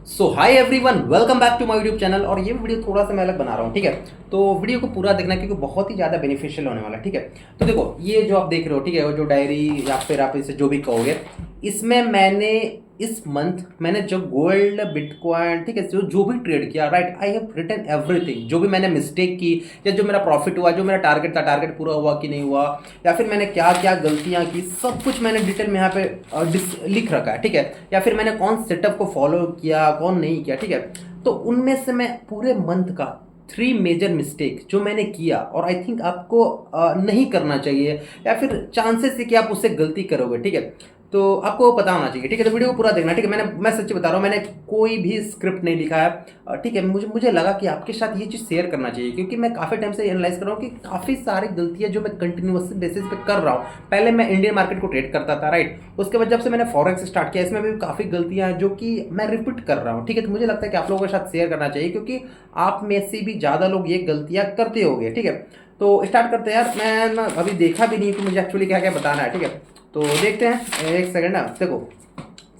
So hi everyone, welcome back to my YouTube channel. और ये video थोड़ा सा मैं अलग बना रहा हूँ, ठीक है। तो वीडियो को पूरा देखना क्योंकि बहुत ही ज़्यादा बेनिफिशियल होने वाला है, ठीक है। तो देखो, ये जो आप देख रहे हो, ठीक है, वो जो डायरी या फिर आप इसे जो भी कहोगे, इसमें मैंने इस मंथ मैंने जो गोल्ड बिटकॉइन, ठीक है, जो जो भी ट्रेड किया, right, I have written everything. जो भी मैंने मिस्टेक की या जो मेरा प्रॉफिट हुआ, जो मेरा टारगेट था, टारगेट पूरा हुआ कि नहीं हुआ, या फिर मैंने क्या क्या गलतियां की, सब कुछ मैंने डिटेल में यहाँ पे लिख रखा है, ठीक है। या फिर मैंने कौन सेटअप को फॉलो किया, कौन नहीं किया, ठीक है। तो उनमें से मैं पूरे मंथ का 3 मेजर मिस्टेक जो मैंने किया, और आई थिंक आपको नहीं करना चाहिए, या फिर चांसेस है कि आप उससे गलती करोगे, ठीक है। तो आपको पता होना चाहिए, ठीक है। तो वीडियो को पूरा देखना, ठीक है। मैं सच्ची बता रहा हूँ, मैंने कोई भी स्क्रिप्ट नहीं लिखा है, ठीक है। मुझे लगा कि आपके साथ ये चीज़ शेयर करना चाहिए, क्योंकि मैं काफ़ी टाइम से एनालाइज कर रहा हूँ कि काफ़ी सारी गलतियाँ जो मैं कंटिन्यूस बेसिस पे कर रहा हूँ। पहले मैं इंडियन मार्केट को ट्रेड करता था, राइट। उसके बाद जब से मैंने फॉरेक्स स्टार्ट किया, इसमें भी काफ़ी गलतियाँ हैं जो कि मैं रिपीट कर रहा हूँ, ठीक है। तो मुझे लगता है कि आप लोगों के साथ शेयर करना चाहिए, क्योंकि आप में से भी ज़्यादा लोग ये गलतियाँ करते होंगे, ठीक है। तो स्टार्ट करते हैं यार। मैं ना अभी देखा भी नहीं कि मुझे एक्चुअली क्या क्या बताना है, ठीक है। तो देखते हैं, एक सेकंड ना। देखो,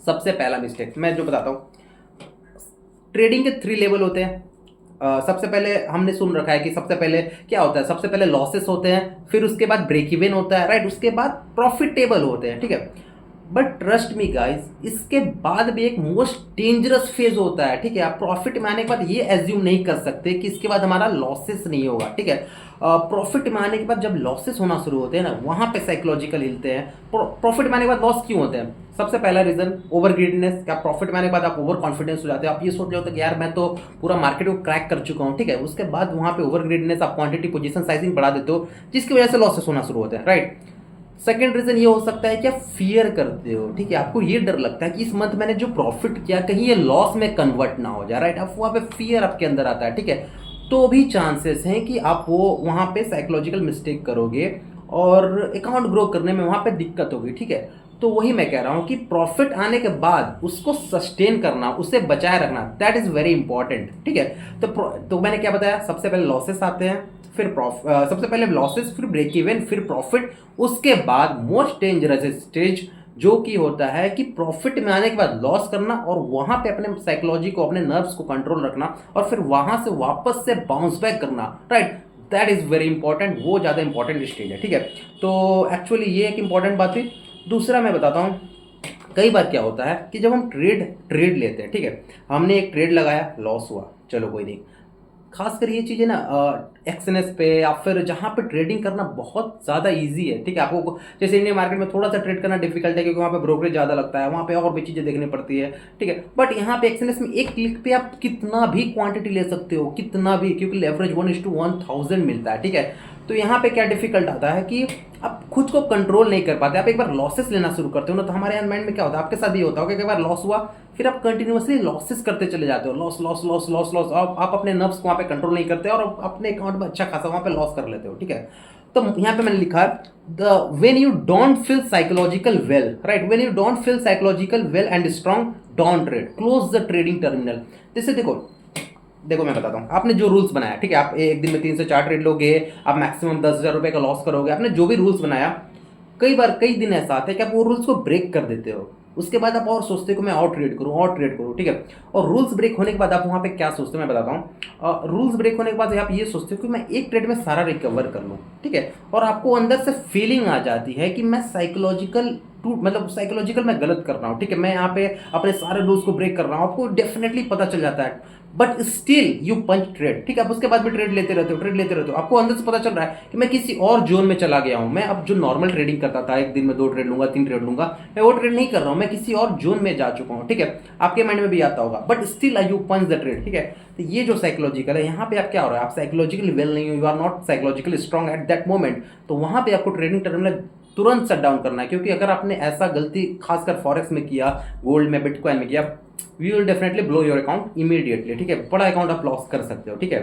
सबसे पहला मिस्टेक मैं जो बताता हूँ, ट्रेडिंग के 3 लेवल होते हैं। सबसे पहले हमने सुन रखा है कि सबसे पहले क्या होता है, सबसे पहले लॉसेस होते हैं, फिर उसके बाद ब्रेक इवन होता है, राइट, उसके बाद प्रॉफिटेबल होते हैं, ठीक है। बट ट्रस्ट मी गाइस, इसके बाद भी एक मोस्ट डेंजरस फेज होता है, ठीक है। आप प्रॉफिट में आने के बाद ये एज्यूम नहीं कर सकते कि इसके बाद हमारा लॉसेस नहीं होगा, ठीक है। प्रॉफिट में आने के बाद जब लॉसेस होना शुरू होते हैं ना, वहां पे साइकोलॉजिकल हिलते हैं। प्रॉफिट में आने के बाद लॉस क्यों होते हैं? सबसे पहला रीजन ओवर ग्रीडनेस। क्या प्रॉफिट में आने के बाद आप ओवर कॉन्फिडेंस हो जाते हो, आप ये सोच रहे होते हैं कि यार मैं तो पूरा मार्केट को क्रैक कर चुका हूँ, ठीक है। उसके बाद वहां पे ओवर ग्रीडनेस, आप क्वांटिटी पोजीशन साइजिंग बढ़ा देते हो, जिसकी वजह से लॉसेस होना शुरू होते हैं, राइट। सेकेंड रीजन ये हो सकता है कि आप फियर करते हो, ठीक है। आपको ये डर लगता है कि इस मंथ मैंने जो प्रॉफिट किया कहीं ये लॉस में कन्वर्ट ना हो जाए, राइट। आप वहाँ पे फियर आपके अंदर आता है, ठीक है। तो भी चांसेस हैं कि आप वो वहाँ पे साइकोलॉजिकल मिस्टेक करोगे और अकाउंट ग्रो करने में वहाँ पे दिक्कत होगी, ठीक है। तो वही मैं कह रहा हूँ कि प्रॉफिट आने के बाद उसको सस्टेन करना, उसे बचाए रखना, दैट इज वेरी इंपॉर्टेंट, ठीक है। तो मैंने क्या बताया, सबसे पहले लॉसेस आते हैं, फिर सबसे पहले लॉसेस, फिर ब्रेक इवन, फिर प्रॉफिट। उसके बाद मोस्ट डेंजरस स्टेज जो कि होता है कि प्रॉफिट में आने के बाद लॉस करना, और वहां पे अपने साइकोलॉजी को, अपने नर्व्स को कंट्रोल रखना, और फिर वहां से वापस से बाउंस बैक करना, right. That is very important, वो ज़्यादा इंपॉर्टेंट स्टेज है, ठीक है। तो एक्चुअली ये एक इंपॉर्टेंट बात थी। दूसरा मैं बताता हूँ, कई बार क्या होता है कि जब हम ट्रेड ट्रेड लेते हैं, ठीक है, हमने एक ट्रेड लगाया, लॉस हुआ, चलो कोई नहीं। खासकर ये चीज़ें ना एक्सएनएस पे या फिर जहाँ पे ट्रेडिंग करना बहुत ज़्यादा इजी है, ठीक है। आपको जैसे इंडियन मार्केट में थोड़ा सा ट्रेड करना डिफिकल्ट है, क्योंकि वहाँ पे ब्रोकरेज ज़्यादा लगता है, वहाँ पे और भी चीज़ें देखनी पड़ती है, ठीक है। बट यहाँ पे एक्सएनएस में एक क्लिक पे आप कितना भी क्वांटिटी ले सकते हो, कितना भी, क्योंकि लेवरेज 1:1000 मिलता है, ठीक है। तो यहाँ पे क्या डिफिकल्ट आता है कि आप खुद को कंट्रोल नहीं कर पाते। आप एक बार लॉसेस लेना शुरू करते हो ना, तो हमारे माइंड में क्या होता है, आपके साथ ये होता होगा कि एक बार लॉस हुआ, फिर आप कंटिन्यूअसली लॉसेस करते चले जाते हो, loss loss loss loss loss. आप अपने नर्व्स को वहाँ पे कंट्रोल नहीं करते और अपने अकाउंट में अच्छा खासा वहाँ पे लॉस कर लेते हो, ठीक है। तो यहाँ पे मैंने लिखा है, the when you don't feel psychological well, right, when you don't feel psychological well and strong, don't trade, close the trading terminal. जैसे देखो, मैं बताता हूँ, आपने जो रूल्स बनाया, ठीक है, आप एक दिन में 3 से 4 ट्रेड लोगे, आप मैक्सिमम 10,000 रुपए का लॉस करोगे, आपने जो भी रूल्स बनाया, कई बार कई दिन ऐसा आता है कि आप वो रूल्स को ब्रेक कर देते हो। उसके बाद आप और सोचते हो कि मैं और ट्रेड करूँ, और ट्रेड करूँ, ठीक है। और रूल्स ब्रेक होने के बाद आप वहाँ पे क्या सोचते हो, मैं बताता हूँ। रूल्स ब्रेक होने के बाद आप ये सोचते हो कि मैं एक ट्रेड में सारा रिकवर कर लूँ, ठीक है। और आपको अंदर से फीलिंग आ जाती है कि मैं साइकोलॉजिकल मैं गलत कर रहा हूँ, ठीक है। मैं यहाँ पे अपने सारे रूल्स को ब्रेक कर रहा हूँ, आपको डेफिनेटली पता चल जाता है। But still you punch trade, ठीक है। आप उसके बाद भी ट्रेड लेते रहते हो, ट्रेड लेते रहते हो, आपको अंदर से पता चल रहा है कि मैं किसी और जोन में चला गया हूं। मैं अब जो नॉर्मल ट्रेडिंग करता था, एक दिन में 2 ट्रेड लूंगा, 3 ट्रेड लूंगा, मैं वो ट्रेड नहीं कर रहा हूं, मैं किसी और जोन में जा चुका हूं, ठीक है। आपके माइंड में भी आता होगा, but still I you punch the trade, ठीक है। तो ये जो साइकोलॉजिकल है, यहाँ पे आप क्या हो रहा है, आप साइकोलॉजिकली वेल नहीं हो, you are not psychologically strong at that moment. तो वहां पे आपको ट्रेडिंग टर्मिनल तुरंत शट डाउन करना है, क्योंकि अगर आपने ऐसा गलती खासकर फॉरेक्स में किया, गोल्ड में, बिटकॉइन में किया, we will definitely blow your account immediately, ठीक है। बड़ा अकाउंट आप लॉस कर सकते हो, ठीक है।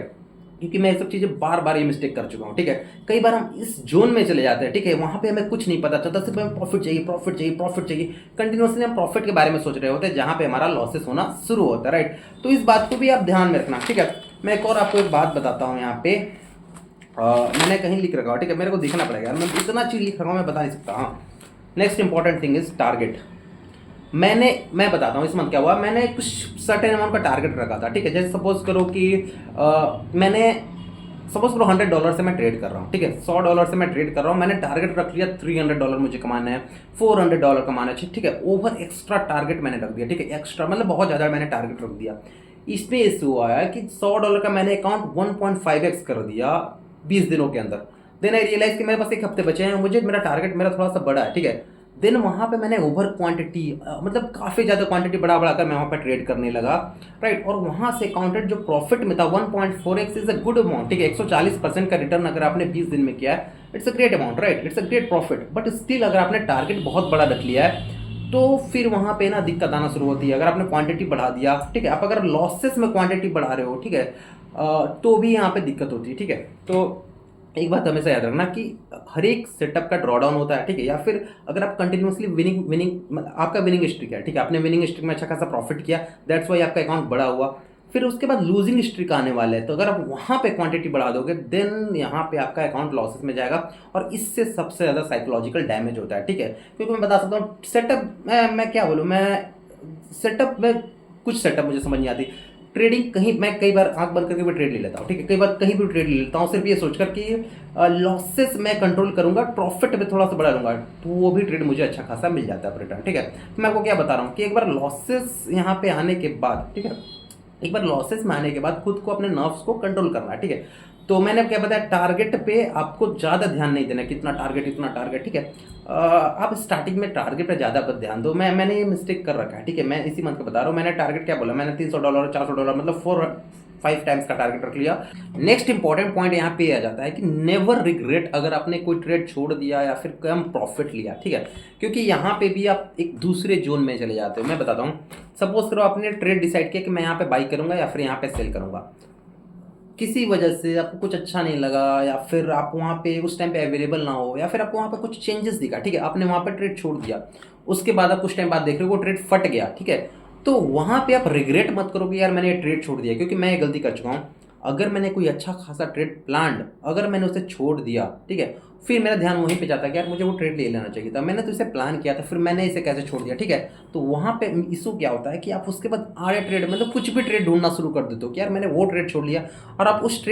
क्योंकि मैं ये सब चीज़ें बार बार ये मिस्टेक कर चुका हूँ, ठीक है। कई बार हम इस जोन में चले जाते हैं, ठीक है, वहाँ पे हमें कुछ नहीं पता चलता, सिर्फ हमें प्रॉफिट चाहिए, प्रॉफिट चाहिए, प्रॉफिट चाहिए। कंटिन्यूसली हम प्रॉफिट के बारे में सोच रहे होते हैं, जहाँ पे हमारा लॉसेस होना शुरू होता है, राइट। तो इस बात को भी आप ध्यान में रखना, ठीक है। मैं एक और आपको एक बात बताता हूँ यहाँ पे। मैंने कहीं लिख रखा हो, ठीक है, मेरे को देखना पड़ेगा, मैं इतना चीज़ लिख रखा हूँ, मैं बता नहीं सकता। हाँ, next important thing is target. मैं बताता हूँ इस मंथ क्या हुआ। मैंने कुछ सर्टेन अमाउंट का टारगेट रखा था, ठीक है। जैसे सपोज करो कि मैंने सपोज करो $100 से मैं ट्रेड कर रहा हूँ, ठीक है। $100 से मैं ट्रेड कर रहा हूँ, मैंने टारगेट रख लिया $300 मुझे कमाना है, $400 कमाना है, ठीक है। ओवर एक्स्ट्रा टारगेट मैंने रख दिया, ठीक है। एक्स्ट्रा मतलब बहुत ज़्यादा मैंने टारगेट रख दिया। इसमें इशू आया कि $100 का मैंने अकाउंट 1.5x कर दिया 20 दिनों के अंदर। देन आई रियलाइज कि मेरे पास एक हफ्ते बचे हैं, मुझे मेरा टारगेट मेरा थोड़ा सा बड़ा है, ठीक है। देन वहाँ पे मैंने ओवर क्वांटिटी मतलब काफ़ी ज़्यादा क्वांटिटी बढ़ा कर मैं वहाँ पे ट्रेड करने लगा, राइट। और वहाँ से काउंटेड जो प्रॉफिट में था 1.4x is a good amount, ठीक है। 140% का रिटर्न अगर आपने 20 दिन में किया है, it's a great amount, right. It's a great profit. But still अगर आपने टारगेट बहुत बड़ा रख लिया है तो फिर वहाँ पे ना दिक्कत आना शुरू होती है। अगर आपने क्वांटिटी बढ़ा दिया, ठीक है, आप अगर लॉसेस में क्वांटिटी बढ़ा रहे हो, ठीक है, तो भी यहाँ पे दिक्कत होती है, ठीक है। तो एक बात हमेशा याद रखना कि हर एक सेटअप का ड्रॉ डाउन होता है, ठीक है। या फिर अगर आप कंटिन्यूसली विनिंग आपका विनिंग स्ट्रिक है, ठीक है, आपने विनिंग स्ट्रिक में अच्छा खासा प्रॉफिट किया, दैट्स वाई आपका अकाउंट बड़ा हुआ। फिर उसके बाद लूजिंग स्ट्रिक आने वाले हैं, तो अगर आप वहाँ पे क्वांटिटी बढ़ा दोगे देन यहाँ पे आपका अकाउंट लॉसेस में जाएगा। और इससे सबसे ज़्यादा साइकोलॉजिकल डैमेज होता है, ठीक है। क्योंकि मैं बता सकता हूँ सेटअप मैं क्या बोलूँ, मैं सेटअप में कुछ सेटअप मुझे समझ नहीं आती। ट्रेडिंग कहीं मैं कई बार आंख बंद करके भी ट्रेड ले लेता हूँ, ठीक है। कई बार कहीं भी ट्रेड ले लेता हूँ सिर्फ ये सोचकर कि लॉसेस मैं कंट्रोल करूंगा, प्रॉफिट में थोड़ा सा बढ़ा लूंगा, तो वो भी ट्रेड मुझे अच्छा खासा मिल जाता है रिटर्न, ठीक है। तो मैं आपको क्या बता रहा हूँ कि एक बार लॉसेस यहाँ पे आने के बाद, ठीक है, एक बार लॉसेस में आने के बाद खुद को अपने नर्व्स को कंट्रोल करना है, ठीक है। तो मैंने अब क्या बताया, टारगेट पे आपको ज़्यादा ध्यान नहीं देना, कितना टारगेट इतना टारगेट, ठीक है। आप स्टार्टिंग में टारगेट पे ज़्यादा ध्यान दो। मैंने ये मिस्टेक कर रखा है, ठीक है। मैं इसी मंथ का बता रहा हूँ, मैंने टारगेट क्या बोला, मैंने $300 $400 मतलब 5 टाइम्स का टारगेट रख लिया। नेक्स्ट इंपॉर्टेंट पॉइंट यहाँ पे आ जाता है कि नेवर रिग्रेट अगर आपने कोई ट्रेड छोड़ दिया या फिर कम प्रॉफिट लिया, ठीक है। क्योंकि यहाँ पे भी आप एक दूसरे जोन में चले जाते हो। मैं बताता हूँ, सपोज करो आपने ट्रेड डिसाइड किया कि मैं यहाँ पे बाई करूंगा या फिर यहाँ पे सेल करूंगा, किसी वजह से आपको कुछ अच्छा नहीं लगा या फिर आप वहाँ पे उस टाइम पे अवेलेबल ना हो या फिर आपको वहाँ पे कुछ चेंजेस दिखा, ठीक है, आपने वहाँ पे ट्रेड छोड़ दिया। उसके बाद आप कुछ टाइम बाद देख रहे हो वो ट्रेड फट गया, ठीक है। तो वहाँ पे आप रिग्रेट मत करो कि यार मैंने ये ट्रेड छोड़ दिया, क्योंकि मैं ये गलती कर चुका हूँ। अगर मैंने कोई अच्छा खासा ट्रेड प्लान्ड अगर मैंने उसे छोड़ दिया, ठीक है, फिर मेरा ध्यान वहीं पे जाता है कि यार मुझे वो ट्रेड ले लेना चाहिए था, मैंने तो इसे प्लान किया था, फिर मैंने इसे कैसे छोड़ दिया, ठीक है। तो वहाँ पे इशू क्या होता है कि आप उसके बाद आड़े ट्रेड मतलब कुछ भी ट्रेड ढूंढना शुरू कर देते हो कि यार मैंने वो ट्रेड छोड़ लिया, और आप उस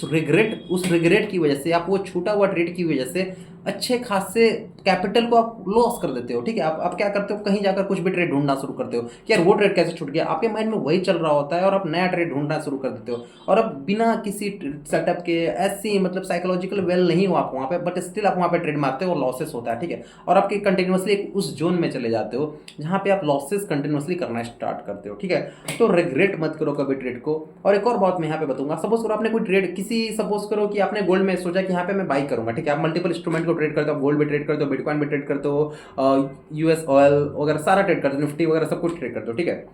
रिग्रेट की वजह से, आप वो छूटा हुआ ट्रेड की वजह से अच्छे खासे कैपिटल को आप लॉस कर देते हो, ठीक है। आप क्या करते हो, कहीं जाकर कुछ भी ट्रेड ढूंढना शुरू करते हो कि यार वो ट्रेड कैसे छूट गया, आपके माइंड में वही चल रहा होता है और आप नया ट्रेड ढूंढना शुरू कर देते हो। और अब बिना किसी सेटअप के ऐसी मतलब साइकोलॉजिकल वेल नहीं हो आप वहाँ पे, बट स्टिल आप वहाँ पे ट्रेड मारते हो और लॉसेस होता है, ठीक है। और आपके कंटिन्यूसली उस जोन में चले जाते हो जहाँ पे आप लॉसेस कंटिन्यूसली करना स्टार्ट करते हो, ठीक है। तो रिग्रेट मत करो कभी ट्रेड को। और एक और बात मैं यहाँ पे बताऊंगा, सपोज करो आपने कोई ट्रेड सपोज करो कि आपने गोल्ड में सोचा कि यहाँ पे मैं बाई करूंगा, ठीक है। आप मल्टीपल इंस्ट्रूमेंट को ट्रेड करते हो, गोल्ड भी ट्रेड करते हो, बिटकॉइन भी ट्रेड करते हो, यूएस ऑयल वगैरह सारा ट्रेड करते हो, निफ्टी वगैरह सब कुछ ट्रेड करते हो, ठीक है।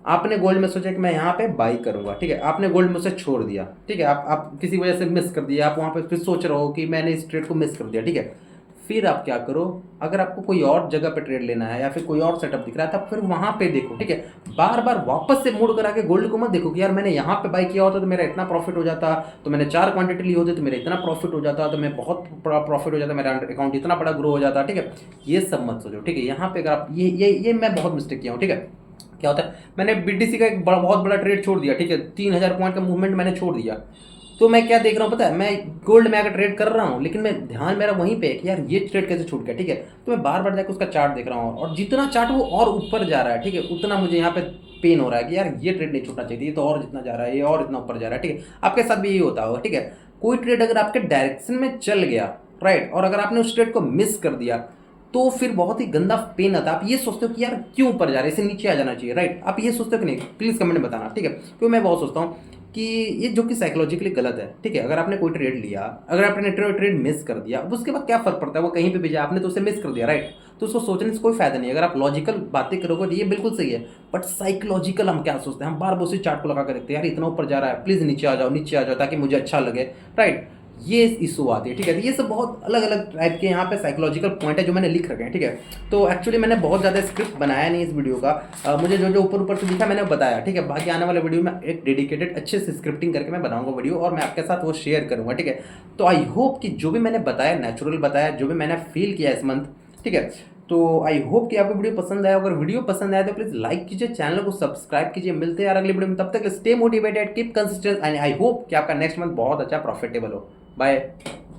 आपने गोल्ड में सोचा कि मैं यहाँ पे बाई करूंगा, ठीक है। आपने गोल्ड में से छोड़ दिया, ठीक है। आप किसी वजह से मिस कर दिया, आप वहाँ पे फिर सोच रहे हो कि मैंने इस ट्रेड को मिस कर दिया, ठीक है। फिर आप क्या करो, अगर आपको कोई और जगह पे ट्रेड लेना है या फिर कोई और सेटअप दिख रहा है तब फिर वहां पे देखो, ठीक है। बार बार वापस से मूड करा के गोल्ड को मत देखो कि यार मैंने यहाँ पे बाई किया होता तो मेरा इतना प्रॉफिट हो जाता, तो मैंने 4 क्वांटिटी ली होती तो मेरा इतना प्रॉफिट हो जाता, तो मैं बहुत बड़ा प्रॉफिट हो जाता, मेरा अकाउंट इतना बड़ा ग्रो हो जाता, ठीक है। ये सब मत सोचो, ठीक है। यहाँ पे अगर आप ये मैं बहुत मिस्टेक किया हूँ, ठीक है। क्या होता है, मैंने बीटीसी का एक बहुत बड़ा ट्रेड छोड़ दिया, ठीक है। 3000 पॉइंट का मूवमेंट मैंने छोड़ दिया, तो मैं क्या देख रहा हूँ पता है, मैं गोल्ड में आकर ट्रेड कर रहा हूँ लेकिन मैं ध्यान मेरा वहीं पे है कि यार ये ट्रेड कैसे छूट गया, ठीक है। तो मैं बार बार जाकर उसका चार्ट देख रहा हूँ और जितना चार्ट वो और ऊपर जा रहा है, ठीक है, उतना मुझे यहाँ पे पेन हो रहा है कि यार ये ट्रेड नहीं छूटना चाहिए, ये तो और जितना जा रहा है ये और इतना ऊपर जा रहा है, ठीक है। आपके साथ भी यही होता होगा, ठीक है। कोई ट्रेड अगर आपके डायरेक्शन में चल गया, राइट, और अगर आपने उस ट्रेड को मिस कर दिया तो फिर बहुत ही गंदा पेन आता है। आप ये सोचते हो कि यार क्यों ऊपर जा रहा है, इसे नीचे आ जाना चाहिए, राइट। आप ये सोचते हो कि नहीं, प्लीज कमेंट में बताना, ठीक है। क्योंकि मैं बहुत सोचता हूँ कि ये जो कि साइकोलॉजिकली गलत है, ठीक है। अगर आपने कोई ट्रेड लिया, अगर आपने ट्रेड मिस कर दिया, अब उसके बाद क्या फर्क पड़ता है, वो कहीं पे भी जाए, आपने तो उसे मिस कर दिया, राइट। तो उसको सोचने से कोई फायदा नहीं है। अगर आप लॉजिकल बातें करोगे तो ये बिल्कुल सही है, बट साइकोलॉजिकल हम क्या सोचते हैं, हम बार बार उसी चार्ट को लगा कर देखते हैं, यार इतना ऊपर जा रहा है, प्लीज नीचे आ जाओ, नीचे आ जाओ ताकि मुझे अच्छा लगे, राइट। ये इशू आती है, ठीक है। तो ये सब बहुत अलग अलग टाइप के यहाँ पे साइकोलॉजिकल पॉइंट है जो मैंने लिख रखे हैं, ठीक है। तो एक्चुअली मैंने बहुत ज़्यादा स्क्रिप्ट बनाया नहीं इस वीडियो का, मुझे जो जो ऊपर ऊपर से दिखा मैंने बताया, ठीक है। बाकी आने वाले वीडियो में एक डेडिकेटेड अच्छे से स्क्रिप्टिंग करके मैं बनाऊंगा वीडियो और मैं आपके साथ वो शेयर करूंगा, ठीक है। तो आई होप कि जो भी मैंने बताया नेचुरल बताया, जो भी मैंने फील किया इस मंथ, ठीक है, तो आई होप कि आपको वीडियो पसंद आया। अगर वीडियो पसंद आया तो प्लीज लाइक कीजिए, चैनल को सब्सक्राइब कीजिए। मिलते हैं यार अगली वीडियो में, तब तक stay motivated, keep consistent and I hope कि आपका नेक्स्ट मंथ बहुत अच्छा प्रॉफिटेबल हो। बाय।